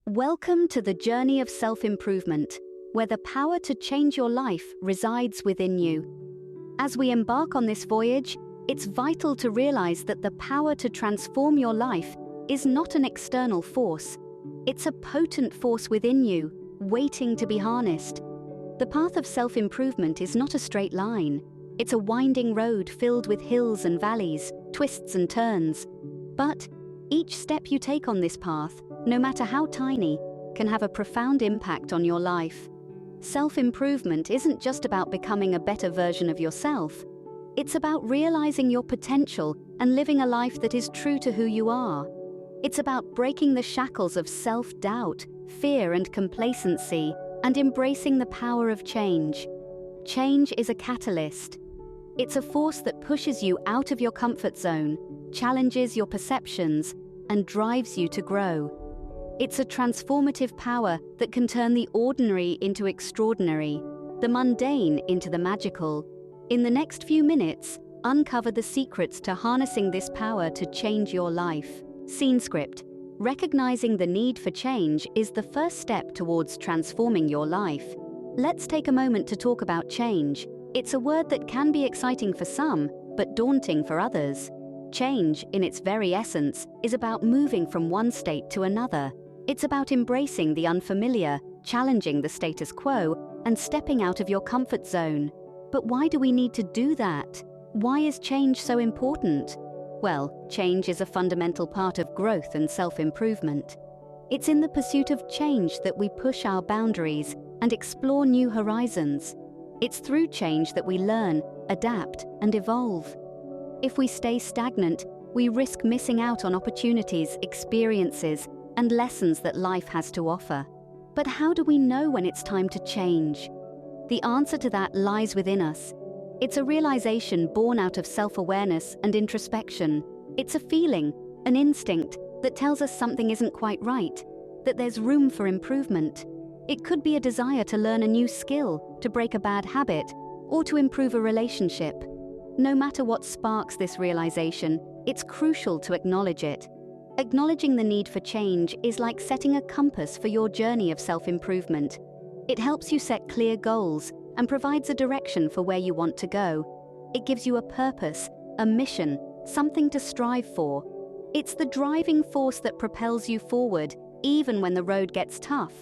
Welcome to the journey of self-improvement, where the power to change your life resides within you. As we embark on this voyage, it's vital to realize that the power to transform your life is not an external force. It's a potent force within you, waiting to be harnessed. The path of self-improvement is not a straight line. It's a winding road filled with hills and valleys, twists and turns. But each step you take on this path, no matter how tiny, can have a profound impact on your life. Self-improvement isn't just about becoming a better version of yourself. It's about realizing your potential and living a life that is true to who you are. It's about breaking the shackles of self-doubt, fear, and complacency, and embracing the power of change. Change is a catalyst. It's a force that pushes you out of your comfort zone, challenges your perceptions, and drives you to grow. It's a transformative power that can turn the ordinary into extraordinary, the mundane into the magical. In the next few minutes, uncover the secrets to harnessing this power to change your life. Scene script. Recognizing the need for change is the first step towards transforming your life. Let's take a moment to talk about change. It's a word that can be exciting for some, but daunting for others. Change, in its very essence, is about moving from one state to another. It's about embracing the unfamiliar, challenging the status quo, and stepping out of your comfort zone. But why do we need to do that? Why is change so important? Well, change is a fundamental part of growth and self-improvement. It's in the pursuit of change that we push our boundaries and explore new horizons. It's through change that we learn, adapt, and evolve. If we stay stagnant, we risk missing out on opportunities, experiences, and lessons that life has to offer. But how do we know when it's time to change? The answer to that lies within us. It's a realization born out of self-awareness and introspection. It's a feeling, an instinct, that tells us something isn't quite right, that there's room for improvement. It could be a desire to learn a new skill, to break a bad habit, or to improve a relationship. No matter what sparks this realization, it's crucial to acknowledge it. Acknowledging the need for change is like setting a compass for your journey of self-improvement. It helps you set clear goals and provides a direction for where you want to go. It gives you a purpose, a mission, something to strive for. It's the driving force that propels you forward, even when the road gets tough.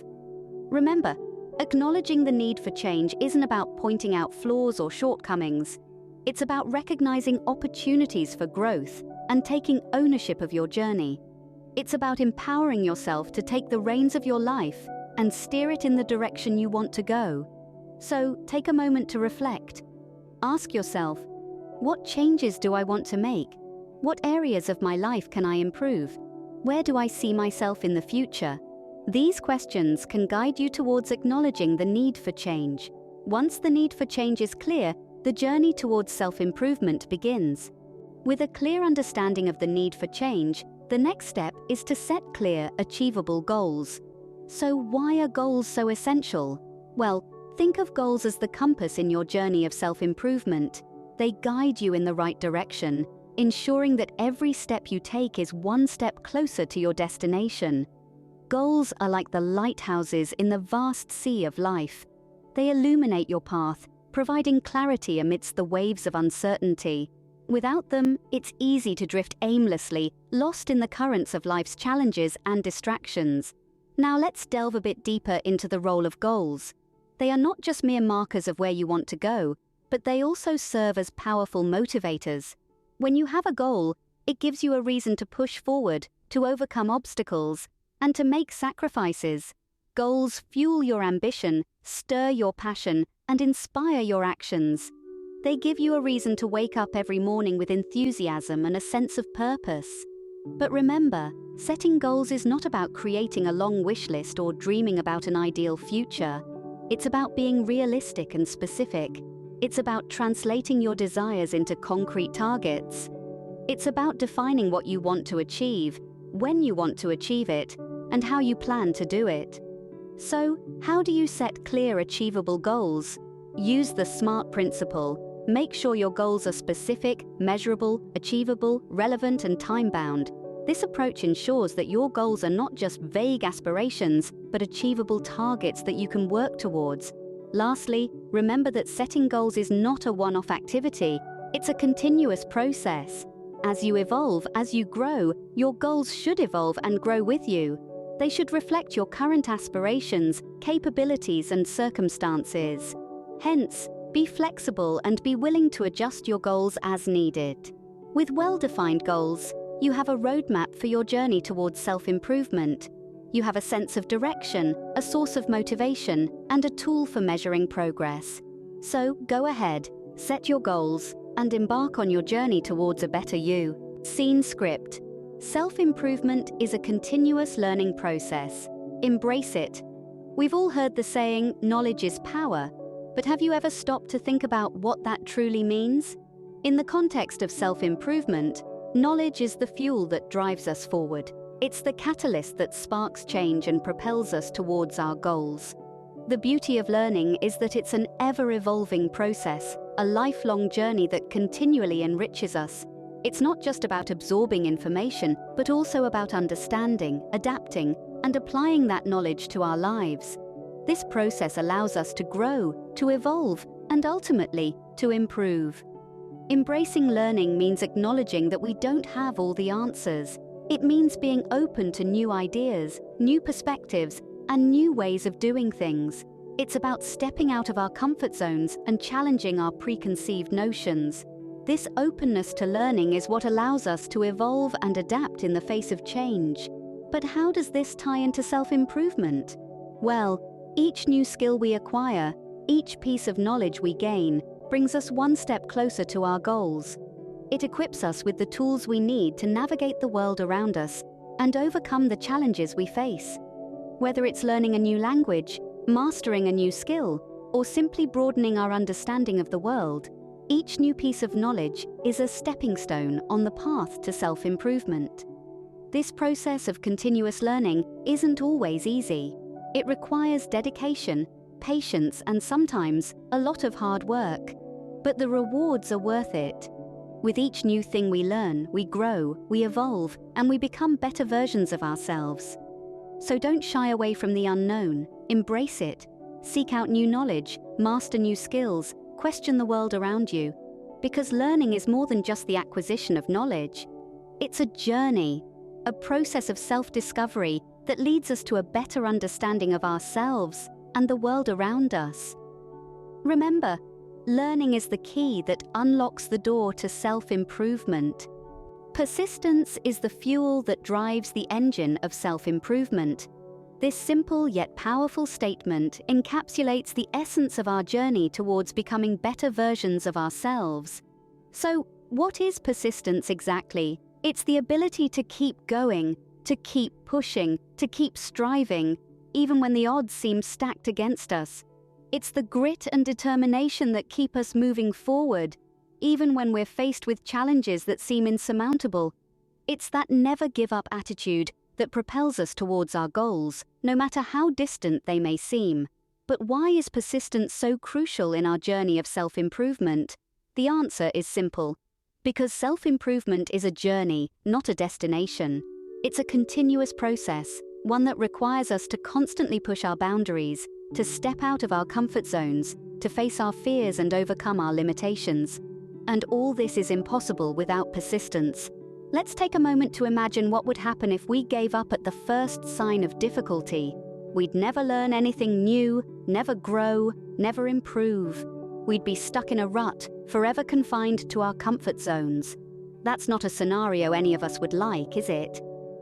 Remember, acknowledging the need for change isn't about pointing out flaws or shortcomings. It's about recognizing opportunities for growth and taking ownership of your journey. It's about empowering yourself to take the reins of your life and steer it in the direction you want to go. So, take a moment to reflect. Ask yourself, what changes do I want to make? What areas of my life can I improve? Where do I see myself in the future? These questions can guide you towards acknowledging the need for change. Once the need for change is clear, the journey towards self-improvement begins. With a clear understanding of the need for change, the next step is to set clear, achievable goals. So why are goals so essential? Well, think of goals as the compass in your journey of self-improvement. They guide you in the right direction, ensuring that every step you take is one step closer to your destination. Goals are like the lighthouses in the vast sea of life. They illuminate your path, providing clarity amidst the waves of uncertainty. Without them, it's easy to drift aimlessly, lost in the currents of life's challenges and distractions. Now let's delve a bit deeper into the role of goals. They are not just mere markers of where you want to go, but they also serve as powerful motivators. When you have a goal, it gives you a reason to push forward, to overcome obstacles, and to make sacrifices. Goals fuel your ambition, stir your passion, and inspire your actions. They give you a reason to wake up every morning with enthusiasm and a sense of purpose. But remember, setting goals is not about creating a long wish list or dreaming about an ideal future. It's about being realistic and specific. It's about translating your desires into concrete targets. It's about defining what you want to achieve, when you want to achieve it, and how you plan to do it. So, how do you set clear, achievable goals? Use the SMART principle. Make sure your goals are specific, measurable, achievable, relevant, and time-bound. This approach ensures that your goals are not just vague aspirations, but achievable targets that you can work towards. Lastly, remember that setting goals is not a one-off activity. It's a continuous process. As you evolve, as you grow, your goals should evolve and grow with you. They should reflect your current aspirations, capabilities, and circumstances. Hence, be flexible and be willing to adjust your goals as needed. With well-defined goals, you have a roadmap for your journey towards self-improvement. You have a sense of direction, a source of motivation, and a tool for measuring progress. So, go ahead, set your goals, and embark on your journey towards a better you. Scene script. Self-improvement is a continuous learning process. Embrace it. We've all heard the saying, knowledge is power, but have you ever stopped to think about what that truly means? In the context of self-improvement, knowledge is the fuel that drives us forward. It's the catalyst that sparks change and propels us towards our goals. The beauty of learning is that it's an ever-evolving process, a lifelong journey that continually enriches us. It's not just about absorbing information, but also about understanding, adapting, and applying that knowledge to our lives. This process allows us to grow, to evolve, and ultimately, to improve. Embracing learning means acknowledging that we don't have all the answers. It means being open to new ideas, new perspectives, and new ways of doing things. It's about stepping out of our comfort zones and challenging our preconceived notions. This openness to learning is what allows us to evolve and adapt in the face of change. But how does this tie into self-improvement? Well, each new skill we acquire, each piece of knowledge we gain, brings us one step closer to our goals. It equips us with the tools we need to navigate the world around us and overcome the challenges we face. Whether it's learning a new language, mastering a new skill, or simply broadening our understanding of the world, each new piece of knowledge is a stepping stone on the path to self-improvement. This process of continuous learning isn't always easy. It requires dedication, patience, and sometimes a lot of hard work. But the rewards are worth it. With each new thing we learn, we grow, we evolve, and we become better versions of ourselves. So don't shy away from the unknown. Embrace it. Seek out new knowledge, master new skills, question the world around you. Because learning is more than just the acquisition of knowledge. It's a journey, a process of self-discovery that leads us to a better understanding of ourselves and the world around us. Remember, learning is the key that unlocks the door to self-improvement. Persistence is the fuel that drives the engine of self-improvement. This simple yet powerful statement encapsulates the essence of our journey towards becoming better versions of ourselves. So, what is persistence exactly? It's the ability to keep going, to keep pushing, to keep striving, even when the odds seem stacked against us. It's the grit and determination that keep us moving forward, even when we're faced with challenges that seem insurmountable. It's that never-give-up attitude that propels us towards our goals, no matter how distant they may seem. But why is persistence so crucial in our journey of self-improvement? The answer is simple. Because self-improvement is a journey, not a destination. It's a continuous process, one that requires us to constantly push our boundaries, to step out of our comfort zones, to face our fears and overcome our limitations. And all this is impossible without persistence. Let's take a moment to imagine what would happen if we gave up at the first sign of difficulty. We'd never learn anything new, never grow, never improve. We'd be stuck in a rut, forever confined to our comfort zones. That's not a scenario any of us would like, is it?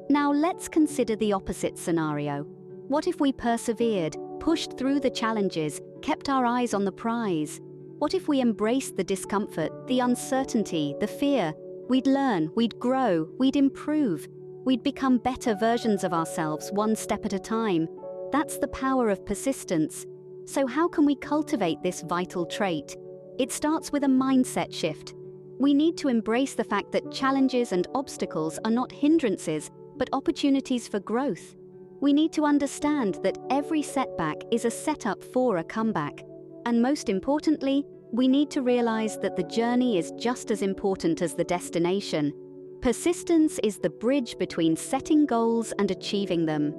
Now let's consider the opposite scenario. What if we persevered, pushed through the challenges, kept our eyes on the prize? What if we embraced the discomfort, the uncertainty, the fear? We'd learn, we'd grow, we'd improve. We'd become better versions of ourselves one step at a time. That's the power of persistence. So how can we cultivate this vital trait? It starts with a mindset shift. We need to embrace the fact that challenges and obstacles are not hindrances, but opportunities for growth. We need to understand that every setback is a setup for a comeback. And most importantly, we need to realize that the journey is just as important as the destination. Persistence is the bridge between setting goals and achieving them.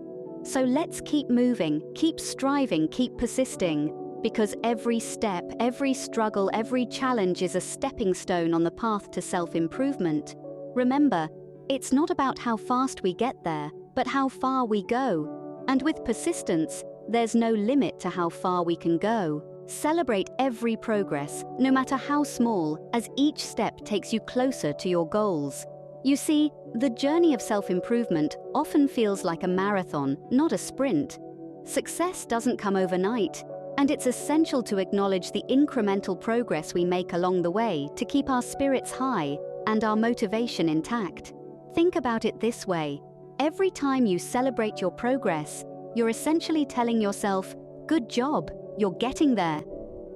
So let's keep moving, keep striving, keep persisting, because every step, every struggle, every challenge is a stepping stone on the path to self-improvement. Remember, it's not about how fast we get there, but how far we go. And with persistence, there's no limit to how far we can go. Celebrate every progress, no matter how small, as each step takes you closer to your goals. You see, the journey of self-improvement often feels like a marathon, not a sprint. Success doesn't come overnight, and it's essential to acknowledge the incremental progress we make along the way to keep our spirits high and our motivation intact. Think about it this way: every time you celebrate your progress, you're essentially telling yourself, "Good job, you're getting there."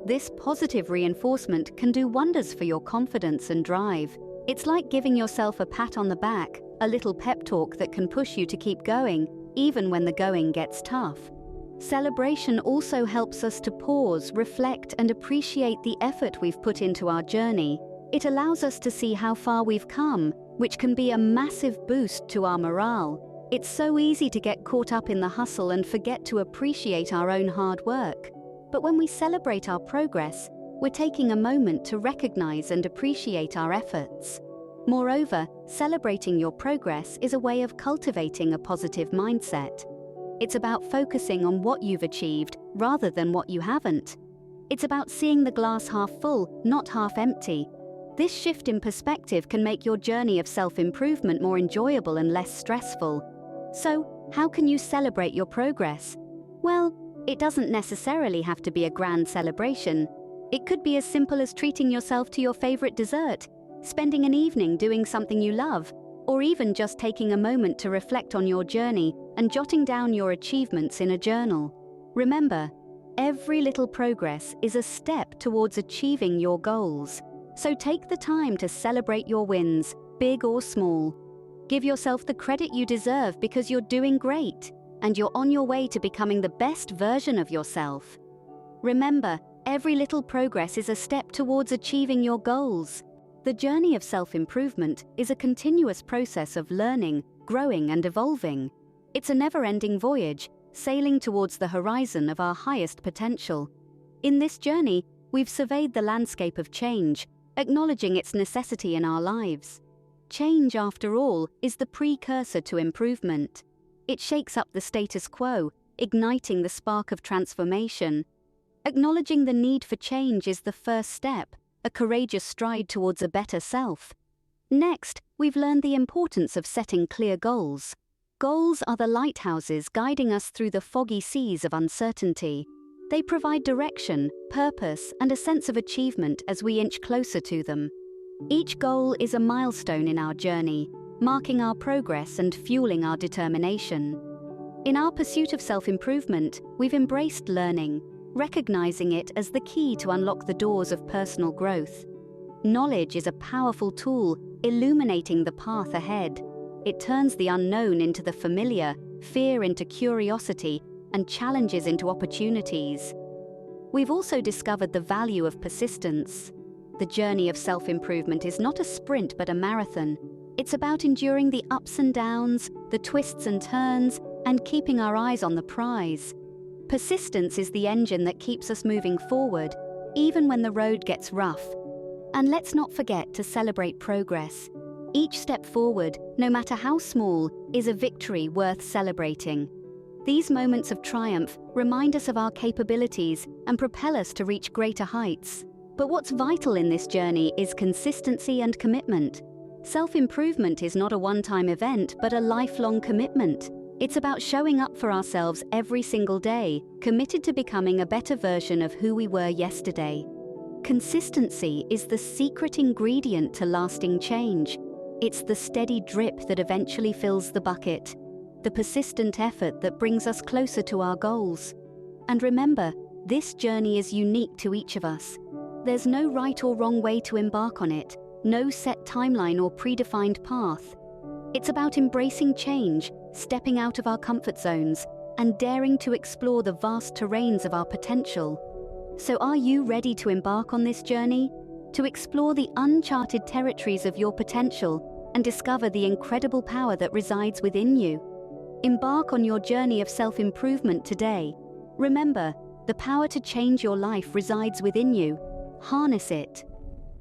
This positive reinforcement can do wonders for your confidence and drive. It's like giving yourself a pat on the back, a little pep talk that can push you to keep going, even when the going gets tough. Celebration also helps us to pause, reflect, and appreciate the effort we've put into our journey. It allows us to see how far we've come, which can be a massive boost to our morale. It's so easy to get caught up in the hustle and forget to appreciate our own hard work. But when we celebrate our progress, we're taking a moment to recognize and appreciate our efforts. Moreover, celebrating your progress is a way of cultivating a positive mindset. It's about focusing on what you've achieved rather than what you haven't. It's about seeing the glass half full, not half empty. This shift in perspective can make your journey of self-improvement more enjoyable and less stressful. So, how can you celebrate your progress? Well, it doesn't necessarily have to be a grand celebration. It could be as simple as treating yourself to your favorite dessert, spending an evening doing something you love, or even just taking a moment to reflect on your journey and jotting down your achievements in a journal. Remember, every little progress is a step towards achieving your goals. So take the time to celebrate your wins, big or small. Give yourself the credit you deserve because you're doing great, and you're on your way to becoming the best version of yourself. Remember, every little progress is a step towards achieving your goals. The journey of self-improvement is a continuous process of learning, growing, and evolving. It's a never-ending voyage, sailing towards the horizon of our highest potential. In this journey, we've surveyed the landscape of change, acknowledging its necessity in our lives. Change, after all, is the precursor to improvement. It shakes up the status quo, igniting the spark of transformation. Acknowledging the need for change is the first step, a courageous stride towards a better self. Next, we've learned the importance of setting clear goals. Goals are the lighthouses guiding us through the foggy seas of uncertainty. They provide direction, purpose, and a sense of achievement as we inch closer to them. Each goal is a milestone in our journey, marking our progress and fueling our determination. In our pursuit of self-improvement, we've embraced learning, recognizing it as the key to unlock the doors of personal growth. Knowledge is a powerful tool, illuminating the path ahead. It turns the unknown into the familiar, fear into curiosity, and challenges into opportunities. We've also discovered the value of persistence. The journey of self-improvement is not a sprint but a marathon. It's about enduring the ups and downs, the twists and turns, and keeping our eyes on the prize. Persistence is the engine that keeps us moving forward, even when the road gets rough. And let's not forget to celebrate progress. Each step forward, no matter how small, is a victory worth celebrating. These moments of triumph remind us of our capabilities and propel us to reach greater heights. But what's vital in this journey is consistency and commitment. Self-improvement is not a one-time event, but a lifelong commitment. It's about showing up for ourselves every single day, committed to becoming a better version of who we were yesterday. Consistency is the secret ingredient to lasting change. It's the steady drip that eventually fills the bucket, the persistent effort that brings us closer to our goals. And remember, this journey is unique to each of us. There's no right or wrong way to embark on it, no set timeline or predefined path. It's about embracing change, stepping out of our comfort zones, and daring to explore the vast terrains of our potential. So are you ready to embark on this journey? To explore the uncharted territories of your potential, and discover the incredible power that resides within you. Embark on your journey of self-improvement today. Remember, the power to change your life resides within you. Harness it.